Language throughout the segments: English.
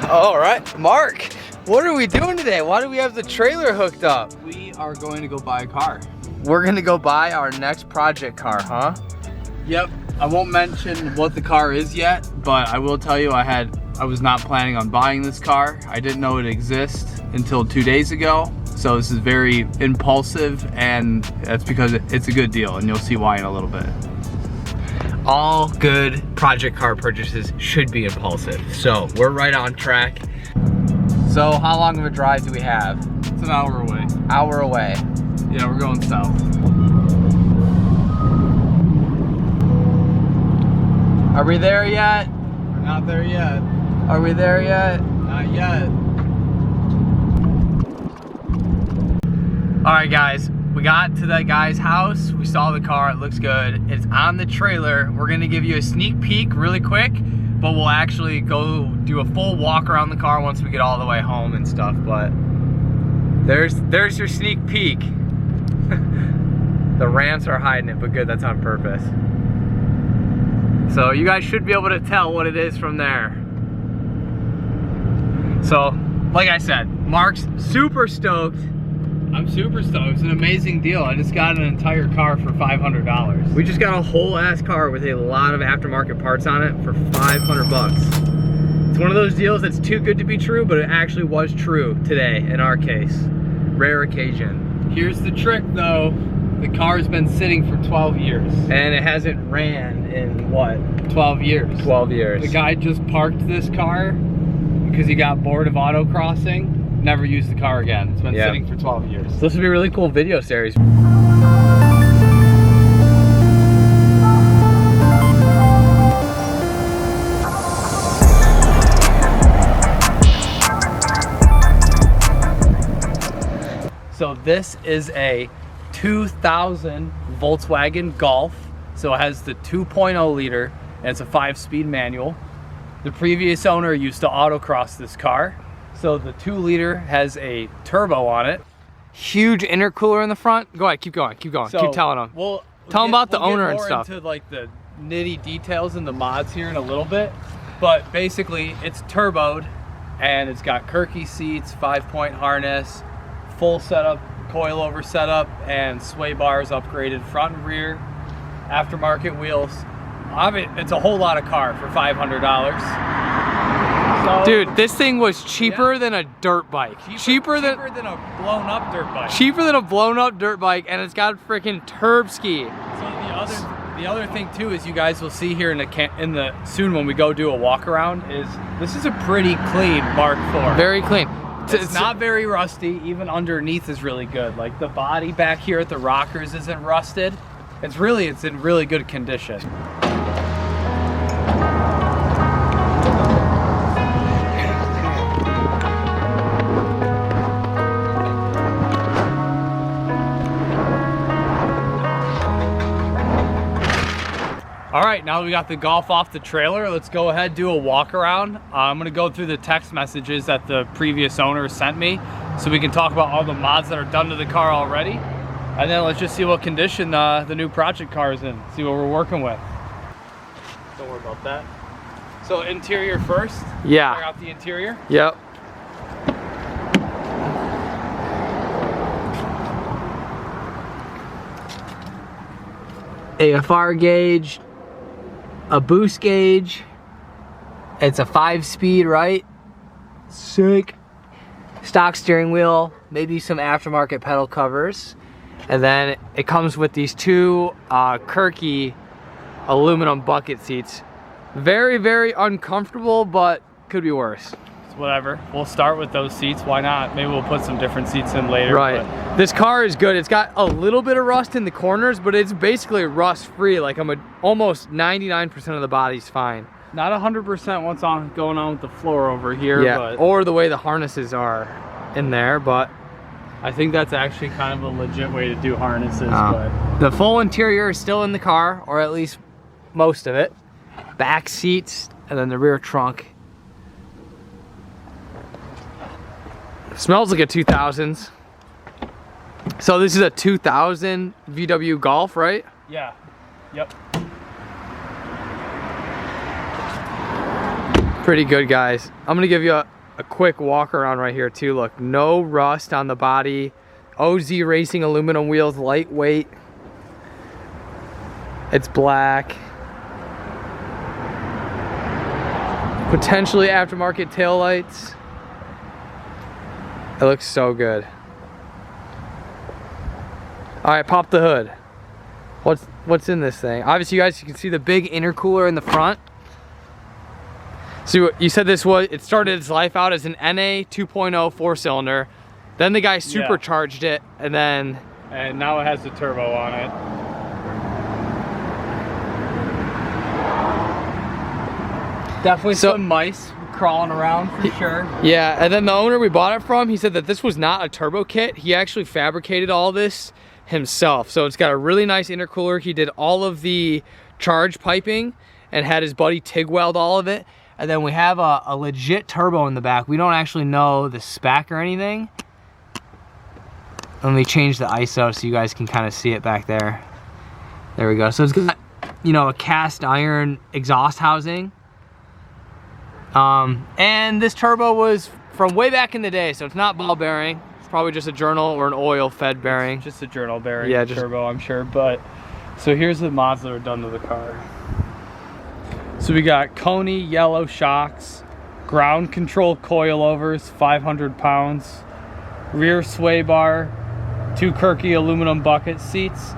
All right, Mark, what are we doing today? Why do we have the trailer hooked up? We are going to go buy a car. We're gonna go buy our next project car, huh? Yep. I won't mention what the car is yet, but I will tell you I was not planning on buying this car. I didn't know it exists until 2 days ago. So this is very impulsive, and that's because it's a good deal, and you'll see why in a little bit. All good project car purchases should be impulsive. So we're right on track. So how long of a drive do we have? It's an hour away. Hour away. Yeah, we're going south. Are we there yet? We're not there yet. Are we there yet? Not yet. All right, guys, we got to that guy's house. We saw the car, it looks good. It's on the trailer. We're gonna give you a sneak peek really quick, but we'll actually go do a full walk around the car once we get all the way home and stuff. But there's your sneak peek. The ramps are hiding it, but good, that's on purpose. So you guys should be able to tell what it is from there. So, like I said, Mark's super stoked. I'm super stoked. It's an amazing deal. I just got an entire car for $500. We just got a whole ass car with a lot of aftermarket parts on it for 500 bucks. It's one of those deals that's too good to be true, but it actually was true today in our case. Rare occasion. Here's the trick though. The car's been sitting for 12 years. And it hasn't ran in what? 12 years. 12 years. The guy just parked this car because he got bored of autocrossing. Never used the car again. It's been sitting for 12 years. So this would be a really cool video series. So this is a 2000 Volkswagen Golf. So it has the 2.0 liter and it's a 5-speed manual. The previous owner used to autocross this car. So the 2 liter has a turbo on it. Huge intercooler in the front. Go ahead, keep going, keep going. So keep telling them. Tell them about the owner and stuff. We'll get more into like the nitty details and the mods here in a little bit. But basically it's turboed and it's got Kirky seats, 5-point harness, full setup, coilover setup, and sway bars upgraded front and rear, aftermarket wheels. I mean, it's a whole lot of car for $500. So, dude, this thing was cheaper than a dirt bike. Cheaper than a blown up dirt bike. Cheaper than a blown up dirt bike, and it's got freaking turb ski. So the other thing too is you guys will see here soon when we go do a walk around is this is a pretty clean Mark IV. Very clean. It's not very rusty. Even underneath is really good. Like the body back here at the rockers isn't rusted. It's in really good condition. All right, now that we got the Golf off the trailer, let's go ahead and do a walk around. I'm gonna go through the text messages that the previous owner sent me so we can talk about all the mods that are done to the car already. And then let's just see what condition the new project car is in, see what we're working with. Don't worry about that. So interior first? Yeah. Check out the interior? Yep. AFR gauge, a boost gauge. It's a 5-speed, right? Sick. Stock steering wheel, maybe some aftermarket pedal covers. And then it comes with these 2 Kirky aluminum bucket seats. Very, very uncomfortable, but could be worse. Whatever, we'll start with those seats. Why not? Maybe we'll put some different seats in later. Right. But this car is good. It's got a little bit of rust in the corners, but it's basically rust free. Like almost 99% of the body's fine. Not 100% what's going on with the floor over here. Yeah, but or the way the harnesses are in there, but I think that's actually kind of a legit way to do harnesses. But the full interior is still in the car, or at least most of it. Back seats, and then the rear trunk. Smells like a 2000s. So this is a 2000 VW Golf, right? Yeah. Yep. Pretty good, guys. I'm gonna give you a quick walk around right here too. Look, no rust on the body. OZ Racing aluminum wheels, lightweight. It's black. Potentially aftermarket taillights. It looks so good. All right, pop the hood. What's in this thing? Obviously, you guys, you can see the big intercooler in the front. So you said it started its life out as an NA 2.0 4-cylinder. Then the guy supercharged it, and now it has the turbo on it. Definitely some mice crawling around for sure. Yeah, and then the owner we bought it from, he said that this was not a turbo kit. He actually fabricated all this himself. So it's got a really nice intercooler. He did all of the charge piping and had his buddy TIG weld all of it. And then we have a legit turbo in the back. We don't actually know the spec or anything. Let me change the ISO so you guys can kind of see it back there. There we go. So it's got, you know, a cast iron exhaust housing. And this turbo was from way back in the day, so it's not ball bearing. It's probably just a journal or an oil fed bearing. Just a journal bearing, yeah, turbo, I'm sure. But so here's the mods that are done to the car. So we got Coney yellow shocks, ground control coilovers, 500 pounds, rear sway bar, 2 Kirky aluminum bucket seats.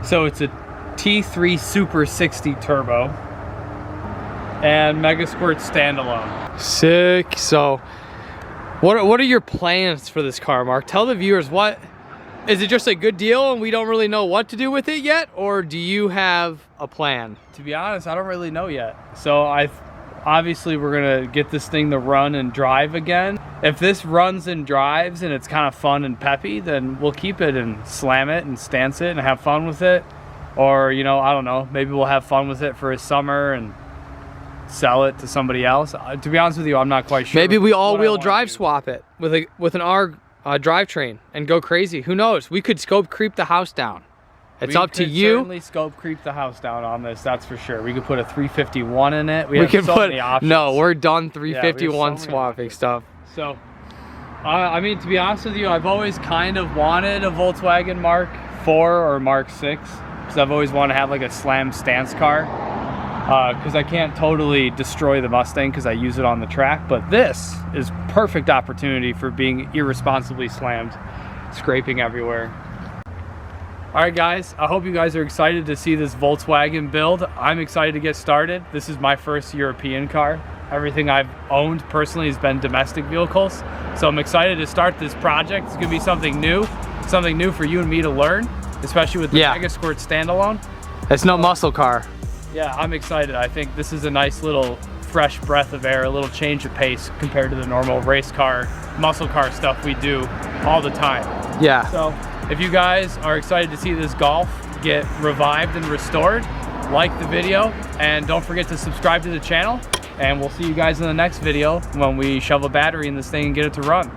So it's a T3 Super 60 turbo and Megasquirt standalone. Sick. So what are your plans for this car, Mark? Tell the viewers, what is it, just a good deal and we don't really know what to do with it yet, or do you have a plan? To be honest, I don't really know yet. So obviously we're gonna get this thing to run and drive again. If this runs and drives and it's kind of fun and peppy, then we'll keep it and slam it and stance it and have fun with it. Or, you know, I don't know, maybe we'll have fun with it for a summer and sell it to somebody else. To be honest with you, I'm not quite sure. Maybe we all-wheel drive swap it with an R drivetrain and go crazy. Who knows? We could scope creep the house down. It's up to you. We certainly scope creep the house down on this, that's for sure. We could put a 351 in it. We could so put many options. No, we're done 351 so many swapping options. stuff. So, I mean, to be honest with you, I've always kind of wanted a Volkswagen Mark 4 or Mark 6 because I've always wanted to have like a slam stance car because I can't totally destroy the Mustang because I use it on the track, but this is perfect opportunity for being irresponsibly slammed, scraping everywhere. All right, guys, I hope you guys are excited to see this Volkswagen build. I'm excited to get started. This is my first European car. Everything I've owned personally has been domestic vehicles. So I'm excited to start this project. It's gonna be something new for you and me to learn, especially with the Megasquirt standalone. It's no muscle car. Yeah, I'm excited. I think this is a nice little fresh breath of air, a little change of pace compared to the normal race car, muscle car stuff we do all the time. Yeah. So if you guys are excited to see this Golf get revived and restored, like the video and don't forget to subscribe to the channel, and we'll see you guys in the next video when we shove a battery in this thing and get it to run.